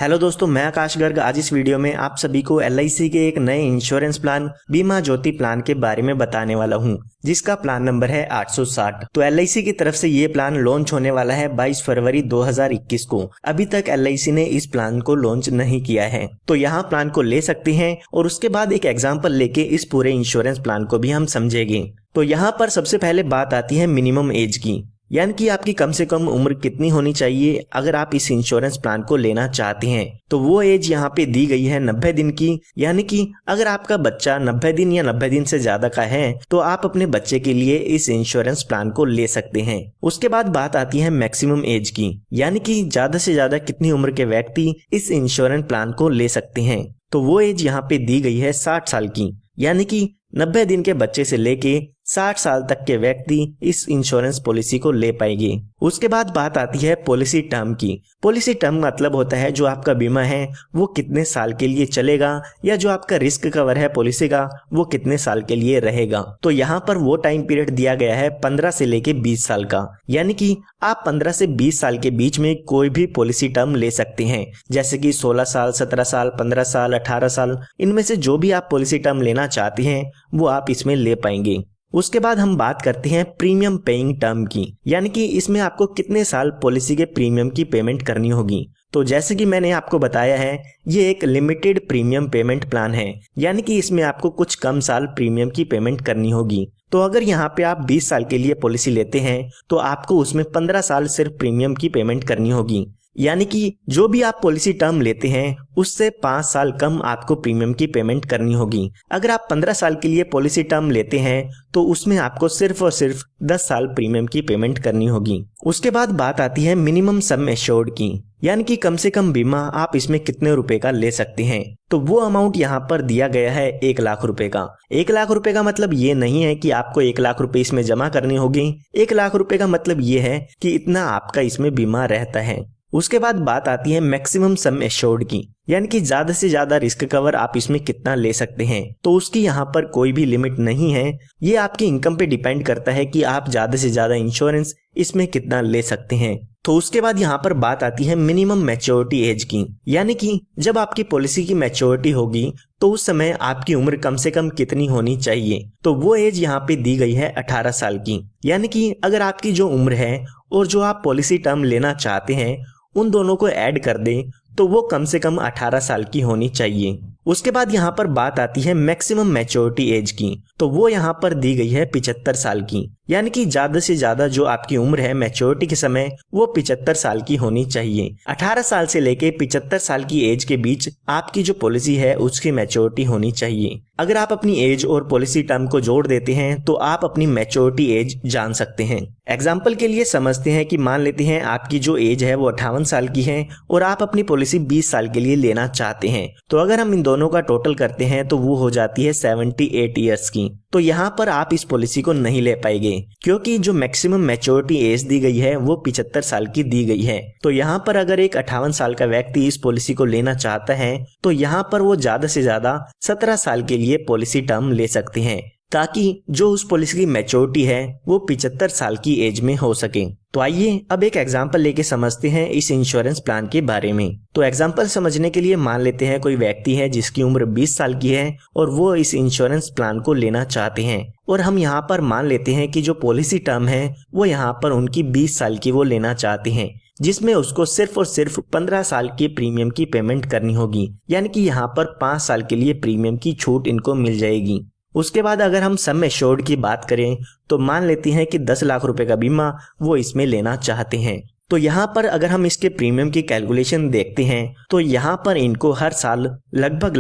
Hello दोस्तों, मैं आकाश गर्ग। आज इस वीडियो में आप सभी को LIC के एक नए इंश्योरेंस प्लान बीमा ज्योति प्लान के बारे में बताने वाला हूं, जिसका प्लान नंबर है 860। तो LIC की तरफ से ये प्लान लॉन्च होने वाला है 22 फरवरी 2021 को। अभी तक LIC ने इस प्लान को लॉन्च नहीं किया है, तो यहाँ प्लान को ले सकते हैं और उसके बाद एक एग्जाम्पल लेके इस पूरे इंश्योरेंस प्लान को भी हम समझेंगे। तो यहाँ पर सबसे पहले बात आती है मिनिमम एज की, यानी कि आपकी कम से कम उम्र कितनी होनी चाहिए अगर आप इस इंश्योरेंस प्लान को लेना चाहते हैं। तो वो एज यहाँ पे दी गई है 90 दिन की, यानी कि अगर आपका बच्चा 90 दिन या 90 दिन से ज्यादा का है तो आप अपने बच्चे के लिए इस इंश्योरेंस प्लान को ले सकते हैं। उसके बाद बात आती है मैक्सिमम एज की, यानी कि ज्यादा से ज्यादा कितनी उम्र के व्यक्ति इस इंश्योरेंस प्लान को ले सकते हैं। तो वो एज यहाँ पे दी गई है 60 साल की, यानी कि 90 दिन के बच्चे से लेके 60 साल तक के व्यक्ति इस इंश्योरेंस पॉलिसी को ले पाएंगे। उसके बाद बात आती है पॉलिसी टर्म की। पॉलिसी टर्म मतलब होता है जो आपका बीमा है वो कितने साल के लिए चलेगा, या जो आपका रिस्क कवर है पॉलिसी का वो कितने साल के लिए रहेगा। तो यहाँ पर वो टाइम पीरियड दिया गया है 15 से लेके 20 साल का, यानी कि आप 15 से 20 साल के बीच में कोई भी पॉलिसी टर्म ले सकते हैं, जैसे कि 16 साल, 17 साल, 15 साल, 18 साल, इनमें से जो भी आप पॉलिसी टर्म लेना चाहते हैं वो आप इसमें ले पाएंगे। उसके बाद हम बात करते हैं प्रीमियम पेइंग टर्म की, यानी कि इसमें आपको कितने साल पॉलिसी के प्रीमियम की पेमेंट करनी होगी। तो जैसे कि मैंने आपको बताया है, ये एक लिमिटेड प्रीमियम पेमेंट प्लान है, यानी कि इसमें आपको कुछ कम साल प्रीमियम की पेमेंट करनी होगी। तो अगर यहाँ पे आप 20 साल के लिए पॉलिसी लेते हैं तो आपको उसमें 15 साल सिर्फ प्रीमियम की पेमेंट करनी होगी, यानी कि जो भी आप पॉलिसी टर्म लेते हैं उससे 5 साल कम आपको प्रीमियम की पेमेंट करनी होगी। अगर आप 15 साल के लिए पॉलिसी टर्म लेते हैं तो उसमें आपको सिर्फ और सिर्फ 10 साल प्रीमियम की पेमेंट करनी होगी। उसके बाद बात आती है मिनिमम सम एश्योर्ड की, यानी कि कम से कम बीमा आप इसमें कितने रुपए का ले सकते हैं। तो वो अमाउंट यहाँ पर दिया गया है 1 लाख रुपए का। 1 लाख रुपए का मतलब ये नहीं है कि आपको 1 लाख रुपए इसमें जमा करनी होगी। 1 लाख रुपए का मतलब ये है कि इतना आपका इसमें बीमा रहता है। उसके बाद बात आती है मैक्सिमम सम एश्योर्ड की, यानी कि ज्यादा से ज्यादा रिस्क कवर आप इसमें कितना ले सकते हैं। तो उसकी यहाँ पर कोई भी लिमिट नहीं है, ये आपकी इनकम पे डिपेंड करता है कि आप ज्यादा से ज्यादा इंश्योरेंस इसमें कितना ले सकते हैं। तो उसके बाद यहाँ पर बात आती है मिनिमम मैच्योरिटी एज की, यानी कि जब आपकी पॉलिसी की मैच्योरिटी होगी तो उस समय आपकी उम्र कम से कम कितनी होनी चाहिए। तो वो एज यहाँ पे दी गई है 18 साल की, यानी कि अगर आपकी जो उम्र है और जो आप पॉलिसी टर्म लेना चाहते हैं उन दोनों को ऐड कर दें तो वो कम से कम 18 साल की होनी चाहिए। उसके बाद यहाँ पर बात आती है मैक्सिमम मैच्योरिटी एज की, तो वो यहाँ पर दी गई है 75 साल की, यानी कि ज्यादा से ज्यादा जो आपकी उम्र है मैच्योरिटी के समय वो 75 साल की होनी चाहिए। 18 साल से लेके 75 साल की एज के बीच आपकी जो पॉलिसी है उसकी मैच्योरिटी होनी चाहिए। अगर आप अपनी एज और पॉलिसी टर्म को जोड़ देते हैं तो आप अपनी मैच्योरिटी एज जान सकते हैं। एग्जाम्पल के लिए समझते हैं कि मान लेते हैं आपकी जो एज है वो 58 साल की है और आप अपनी पॉलिसी 20 साल के लिए लेना चाहते हैं। तो अगर हम इन दोनों का टोटल करते हैं तो वो हो जाती है 78 ईयर्स की। तो यहाँ पर आप इस पॉलिसी को नहीं ले पाएंगे, क्योंकि जो मैक्सिमम मैच्योरिटी एज दी गई है वो 75 साल की दी गई है। तो यहाँ पर अगर एक 58 साल का व्यक्ति इस पॉलिसी को लेना चाहता है तो यहाँ पर वो ज्यादा से ज्यादा 17 साल के लिए पॉलिसी टर्म ले सकते हैं, ताकि जो उस पॉलिसी की मैच्योरिटी है वो 75 साल की एज में हो सके। तो आइए अब एक एग्जांपल लेके समझते हैं इस इंश्योरेंस प्लान के बारे में। तो एग्जांपल समझने के लिए मान लेते हैं कोई व्यक्ति है जिसकी उम्र 20 साल की है और वो इस इंश्योरेंस प्लान को लेना चाहते हैं, और हम यहाँ पर मान लेते हैं कि जो पॉलिसी टर्म है वो यहाँ पर उनकी 20 साल की वो लेना चाहते हैं, जिसमें उसको सिर्फ और सिर्फ 15 साल के प्रीमियम की पेमेंट करनी होगी, यानी कि यहाँ पर 5 साल के लिए प्रीमियम की छूट इनको मिल जाएगी। उसके बाद अगर हम सम एश्योर्ड की बात करें तो मान लेते हैं कि 10 लाख रुपए का बीमा वो इसमें लेना चाहते हैं। तो यहाँ पर अगर हम इसके प्रीमियम की कैलकुलेशन देखते हैं तो यहाँ पर इनको हर साल लगभग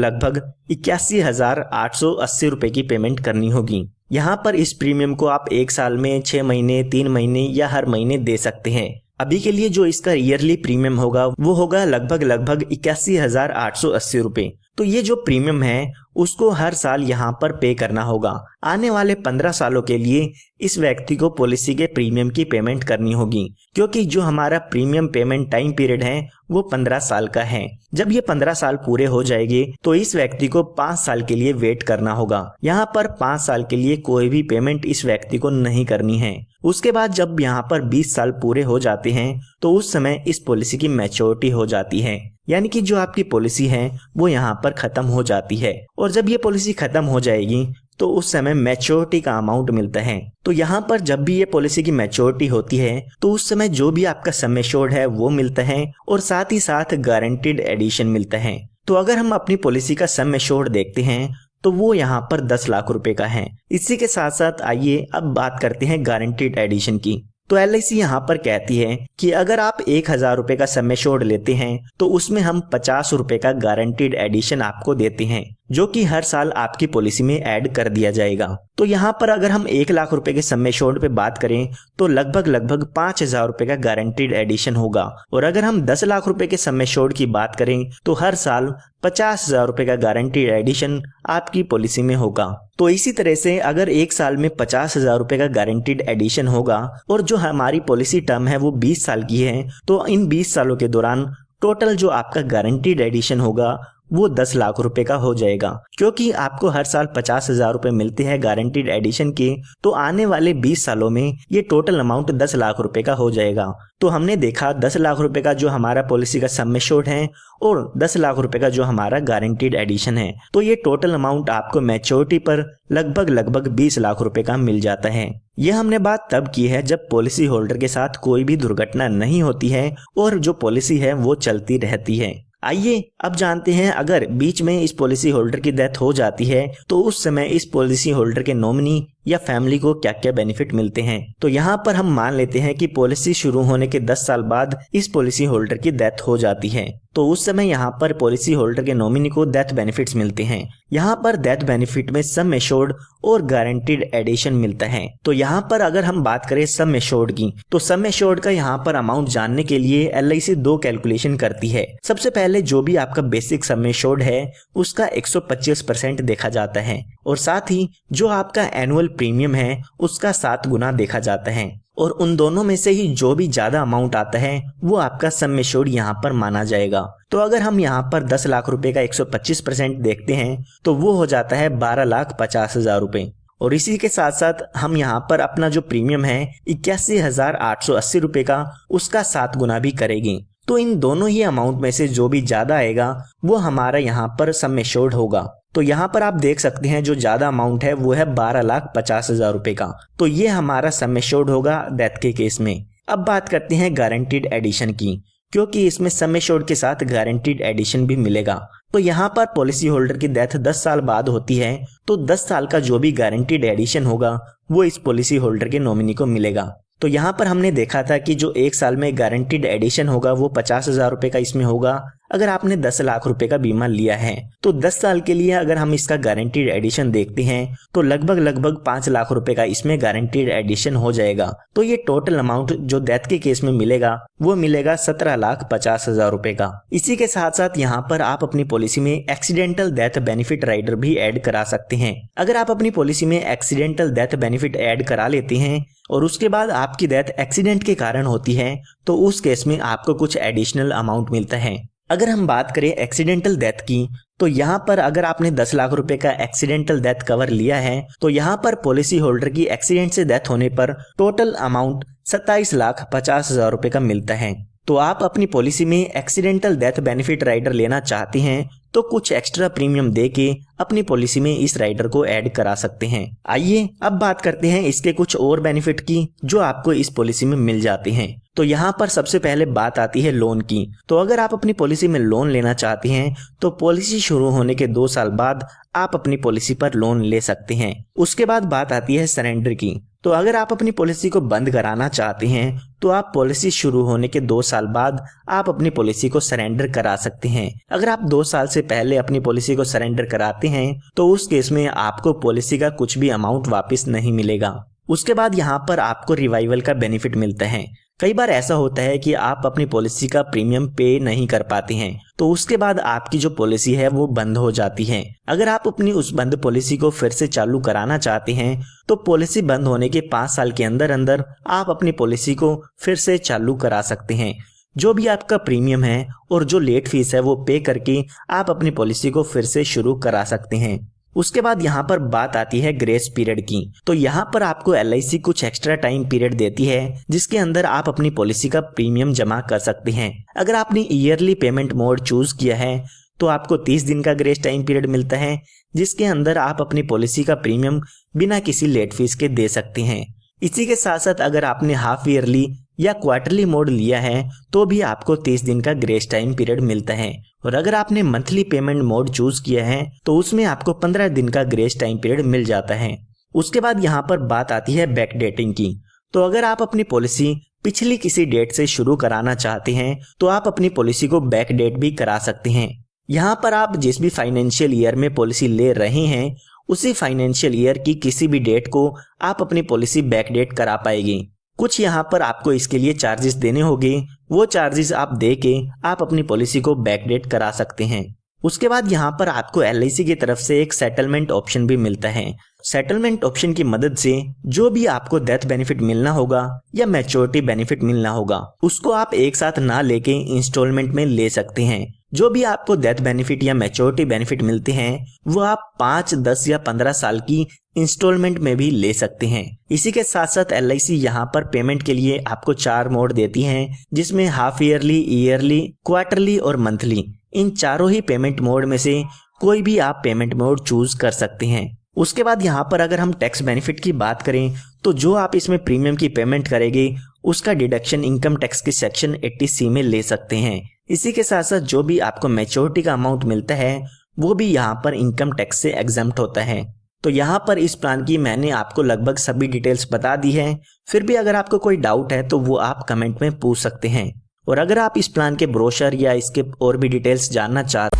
81,880 रुपए की पेमेंट करनी होगी। यहाँ पर इस प्रीमियम को आप 1 साल में, 6 महीने, 3 महीने या हर महीने दे सकते हैं। अभी के लिए जो इसका ईयरली प्रीमियम होगा वो होगा लगभग 81,880 रुपए। तो ये जो प्रीमियम है उसको हर साल यहाँ पर पे करना होगा। आने वाले 15 सालों के लिए इस व्यक्ति को पॉलिसी के प्रीमियम की पेमेंट करनी होगी, क्योंकि जो हमारा प्रीमियम पेमेंट टाइम पीरियड है वो 15 साल का है। जब ये 15 साल पूरे हो जाएंगे तो इस व्यक्ति को 5 साल के लिए वेट करना होगा। यहाँ पर 5 साल के लिए कोई भी पेमेंट इस व्यक्ति को नहीं करनी है। उसके बाद जब यहाँ पर 20 साल पूरे हो जाते हैं तो उस समय इस पॉलिसी की मैच्योरिटी हो जाती है। यानी कि जो आपकी पॉलिसी है वो यहाँ पर खत्म हो जाती है। और जब ये पॉलिसी खत्म हो जाएगी तो उस समय मैच्योरिटी का अमाउंट मिलता है। तो यहाँ पर जब भी ये पॉलिसी की मैच्योरिटी होती है तो उस समय जो भी आपका सम एश्योर्ड है वो मिलता है और साथ ही साथ गारंटीड एडिशन मिलता है। तो अगर हम अपनी पॉलिसी का सम एश्योर्ड देखते हैं तो वो यहाँ पर 10 लाख रुपए का है। इसी के साथ साथ आइए अब बात करते हैं गारंटीड एडिशन की। तो LIC यहाँ पर कहती है कि अगर आप 1000 रुपए का सम एश्योर्ड लेते हैं तो उसमें हम 50 रुपए का गारंटीड एडिशन आपको देते हैं, जो कि हर साल आपकी पॉलिसी में ऐड कर दिया जाएगा। तो यहाँ पर अगर हम 1 लाख रुपए के सम एश्योर्ड पे बात करें तो लगभग 5000 रुपए का गारंटीड एडिशन होगा। और अगर हम 10 लाख रुपए के सम एश्योर्ड की बात करें तो हर साल 50,000 रुपए का गारंटीड एडिशन आपकी पॉलिसी में होगा। तो इसी तरह से अगर एक साल में 50,000 रुपए का गारंटीड एडिशन होगा और जो हमारी पॉलिसी टर्म है वो 20 साल की है, तो इन 20 सालों के दौरान टोटल जो आपका गारंटीड एडिशन होगा वो 10 लाख रुपए का हो जाएगा। क्योंकि आपको हर साल 50,000 रुपए मिलते हैं गारंटीड एडिशन के, तो आने वाले 20 सालों में ये टोटल अमाउंट 10 लाख रुपए का हो जाएगा। तो हमने देखा 10 लाख रुपए का जो हमारा पॉलिसी का सम एश्योर्ड है और 10 लाख रुपए का जो हमारा गारंटीड एडिशन है, तो ये टोटल अमाउंट आपको मैच्योरिटी पर लगभग 20 लाख रुपए का मिल जाता है। यह हमने बात तब की है जब पॉलिसी होल्डर के साथ कोई भी दुर्घटना नहीं होती है और जो पॉलिसी है वो चलती रहती है। आइए अब जानते हैं अगर बीच में इस पॉलिसी होल्डर की डेथ हो जाती है तो उस समय इस पॉलिसी होल्डर के नॉमिनी या फैमिली को क्या क्या बेनिफिट मिलते हैं। तो यहाँ पर हम मान लेते हैं कि पॉलिसी शुरू होने के 10 साल बाद इस पॉलिसी होल्डर की डेथ हो जाती है, तो उस समय यहाँ पर पॉलिसी होल्डर के नॉमिनी को डेथ बेनिफिट्स मिलते हैं। यहाँ पर डेथ बेनिफिट में सम एश्योर्ड और गारंटीड एडिशन मिलता है। तो यहाँ पर अगर हम बात करें सम एश्योर्ड की, तो सम एश्योर्ड का यहाँ पर अमाउंट जानने के लिए LIC 2 कैलकुलेशन करती है। सबसे पहले जो भी आपका बेसिक सम एश्योर्ड है उसका 125% देखा जाता है और साथ ही जो आपका एनुअल प्रीमियम है उसका 7 गुना देखा जाता है, और उन दोनों में से ही जो भी ज्यादा अमाउंट आता है वो आपका सम एश्योर्ड यहाँ पर माना जाएगा। तो अगर हम यहाँ पर 10 लाख रुपए का 125% देखते हैं तो वो हो जाता है 12,50,000 रुपए। और इसी के साथ साथ हम यहाँ पर अपना जो प्रीमियम है 81,880 रुपए का, उसका 7 गुना भी करेंगे। तो इन दोनों ही अमाउंट में से जो भी ज्यादा आएगा वो हमारा यहाँ पर सम एश्योर्ड होगा। तो यहाँ पर आप देख सकते हैं जो ज्यादा अमाउंट है वो है 12,50,000 रुपए का। तो ये हमारा सम एश्योर्ड होगा डेथ के केस में। अब बात करते हैं गारंटीड एडिशन की, क्योंकि इसमें सम एश्योर्ड के साथ गारंटीड एडिशन भी मिलेगा। तो यहाँ पर पॉलिसी होल्डर की डेथ 10 साल बाद होती है, तो 10 साल का जो भी गारंटीड एडिशन होगा वो इस पॉलिसी होल्डर के नॉमिनी को मिलेगा। तो यहाँ पर हमने देखा था कि जो 1 साल में गारंटीड एडिशन होगा वो 50,000 रुपए का इसमें होगा। अगर आपने 10 लाख रुपए का बीमा लिया है तो 10 साल के लिए अगर हम इसका गारंटीड एडिशन देखते हैं तो लगभग 5 लाख रुपए का इसमें गारंटीड एडिशन हो जाएगा। तो ये टोटल अमाउंट जो डेथ के केस में मिलेगा वो मिलेगा 17,50,000 रुपए का। इसी के साथ साथ यहाँ पर आप अपनी पॉलिसी में एक्सीडेंटल डेथ बेनिफिट राइडर भी ऐड करा सकते हैं। अगर आप अपनी पॉलिसी में एक्सीडेंटल डेथ बेनिफिट ऐड करा लेते हैं और उसके बाद आपकी डेथ एक्सीडेंट के कारण होती है तो उस केस में आपको कुछ एडिशनल अमाउंट मिलता है। अगर हम बात करें एक्सीडेंटल डेथ की, तो यहाँ पर अगर आपने 10 लाख रुपए का एक्सीडेंटल डेथ कवर लिया है तो यहाँ पर पॉलिसी होल्डर की एक्सीडेंट से डेथ होने पर टोटल अमाउंट 27,50,000 रुपए का मिलता है। तो आप अपनी पॉलिसी में एक्सीडेंटल डेथ बेनिफिट राइडर लेना चाहते हैं तो कुछ एक्स्ट्रा प्रीमियम देके अपनी पॉलिसी में इस राइडर को ऐड करा सकते हैं। आइए अब बात करते हैं इसके कुछ और बेनिफिट की जो आपको इस पॉलिसी में मिल जाते हैं। तो यहाँ पर सबसे पहले बात आती है लोन की। तो अगर आप अपनी पॉलिसी में लोन लेना चाहते हैं तो पॉलिसी शुरू होने के 2 साल बाद आप अपनी पॉलिसी पर लोन ले सकते हैं। उसके बाद बात आती है सरेंडर की। तो अगर आप अपनी पॉलिसी को बंद कराना चाहते हैं तो आप पॉलिसी शुरू होने के 2 साल बाद आप अपनी पॉलिसी को सरेंडर करा सकते हैं। अगर आप 2 साल से पहले अपनी पॉलिसी को सरेंडर कराते हैं तो उस केस में आपको पॉलिसी का कुछ भी अमाउंट वापस नहीं मिलेगा। उसके बाद यहाँ पर आपको रिवाइवल का बेनिफिट मिलता है। कई बार ऐसा होता है कि आप अपनी पॉलिसी का प्रीमियम पे नहीं कर पाते हैं तो उसके बाद आपकी जो पॉलिसी है वो बंद हो जाती है। अगर आप अपनी उस बंद पॉलिसी को फिर से चालू कराना चाहते हैं तो पॉलिसी बंद होने के 5 साल के अंदर अंदर आप अपनी पॉलिसी को फिर से चालू करा सकते हैं। जो भी आपका प्रीमियम है और जो लेट फीस है वो पे करके आप अपनी पॉलिसी को फिर से शुरू करा सकते हैं। उसके बाद यहाँ पर बात आती है ग्रेस पीरियड की। तो यहाँ पर आपको LIC कुछ एक्स्ट्रा टाइम पीरियड देती है जिसके अंदर आप अपनी पॉलिसी का प्रीमियम जमा कर सकते हैं। अगर आपने ईयरली पेमेंट मोड चूज किया है तो आपको 30 दिन का ग्रेस टाइम पीरियड मिलता है जिसके अंदर आप अपनी पॉलिसी का प्रीमियम बिना किसी लेट फीस के दे सकते हैं। इसी के साथ साथ अगर आपने हाफ ईयरली या क्वार्टरली मोड लिया है तो भी आपको 30 दिन का ग्रेस टाइम पीरियड मिलता है। और अगर आपने मंथली पेमेंट मोड चूज किया है तो उसमें आपको 15 दिन का ग्रेस टाइम पीरियड मिल जाता है। उसके बाद यहाँ पर बात आती है बैक डेटिंग की। तो अगर आप अपनी पॉलिसी पिछली किसी डेट से शुरू कराना चाहते हैं तो आप अपनी पॉलिसी को बैक डेट भी करा सकते हैं। यहाँ पर आप जिस भी फाइनेंशियल ईयर में पॉलिसी ले रहे हैं उसी फाइनेंशियल ईयर की किसी भी डेट को आप अपनी पॉलिसी बैक डेट करा पाएंगे। कुछ यहाँ पर आपको इसके लिए चार्जेस देने होंगे, वो चार्जेस आप दे के आप अपनी पॉलिसी को बैक डेट करा सकते हैं। उसके बाद यहाँ पर आपको LIC की तरफ से एक सेटलमेंट ऑप्शन भी मिलता है। सेटलमेंट ऑप्शन की मदद से जो भी आपको डेथ बेनिफिट मिलना होगा या मैच्योरिटी बेनिफिट मिलना होगा उसको आप एक साथ ना लेके इंस्टॉलमेंट में ले सकते हैं। जो भी आपको डेथ बेनिफिट या मैच्योरिटी बेनिफिट मिलते हैं वो आप 5, 10 या 15 साल की इंस्टॉलमेंट में भी ले सकते हैं। इसी के साथ साथ LIC यहाँ पर पेमेंट के लिए आपको 4 मोड देती हैं जिसमें हाफ ईयरली, ईयरली, क्वार्टरली और मंथली। इन चारों ही पेमेंट मोड में से कोई भी आप पेमेंट मोड चूज कर सकते हैं। उसके बाद यहाँ पर अगर हम टैक्स बेनिफिट की बात करें तो जो आप इसमें प्रीमियम की पेमेंट करेंगे उसका डिडक्शन इनकम टैक्स के सेक्शन 80C में ले सकते हैं। इसी के साथ साथ जो भी आपको मैच्योरिटी का अमाउंट मिलता है वो भी यहाँ पर इनकम टैक्स से एग्जम्प्ट होता है। तो यहाँ पर इस प्लान की मैंने आपको लगभग सभी डिटेल्स बता दी है। फिर भी अगर आपको कोई डाउट है तो वो आप कमेंट में पूछ सकते हैं। और अगर आप इस प्लान के ब्रोशर या इसके और भी डिटेल्स जानना चाहते